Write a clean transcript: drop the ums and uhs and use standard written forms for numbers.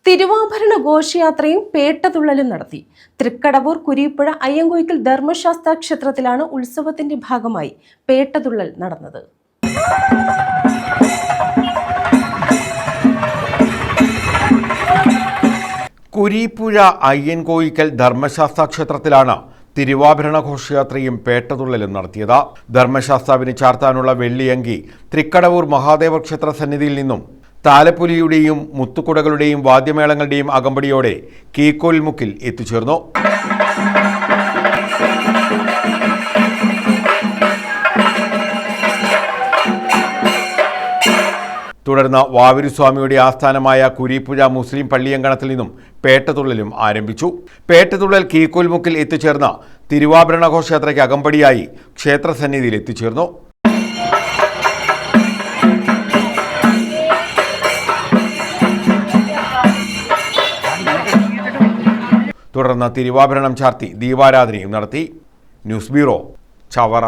തിരുവാഭരണ ഘോഷയാത്രയും പേട്ടതുള്ളലും നടത്തി. തൃക്കടവൂർ കുരീപ്പുഴ അയ്യങ്കോയ്ക്കൽ ധർമ്മശാസ്ത്ര ക്ഷേത്രത്തിലാണ് ഉത്സവത്തിന്റെ ഭാഗമായി പേട്ടതുള്ളൽ നടന്നത്. കുരീപ്പുഴ അയ്യങ്കോയ്ക്കൽ ധർമ്മശാസ്ത്ര ക്ഷേത്രത്തിലാണ് തിരുവാഭരണ ഘോഷയാത്രയും പേട്ടതുള്ളലും നടത്തിയത്. ധർമ്മശാസ്താവിന് ചാർത്താനുള്ള വെള്ളിയങ്കി തൃക്കടവൂർ മഹാദേവ ക്ഷേത്ര സന്നിധിയിൽ നിന്നും താലപ്പൊലിയുടെയും മുത്തുകുടകളുടെയും വാദ്യമേളങ്ങളുടെയും അകമ്പടിയോടെ കീഴ്ക്കോൽമുക്കിൽ എത്തിച്ചേർന്നു. തുടർന്ന് വാവരുസ്വാമിയുടെ ആസ്ഥാനമായ കുരീപ്പുഴ മുസ്ലിം പള്ളിയങ്കണത്തിൽ നിന്നും പേട്ടതുള്ളലും ആരംഭിച്ചു. പേട്ടതുള്ളൽ കീഴ്ക്കോൽമുക്കിൽ എത്തിച്ചേർന്ന തിരുവാഭരണ ഘോഷയാത്രയ്ക്ക് അകമ്പടിയായി ക്ഷേത്രസന്നിധിയിൽ എത്തിച്ചേർന്നു. തുടർന്ന് തിരുവാഭരണം ചാർത്തി ദീപാരാധനയും നടത്തി. News bureau, Chavara.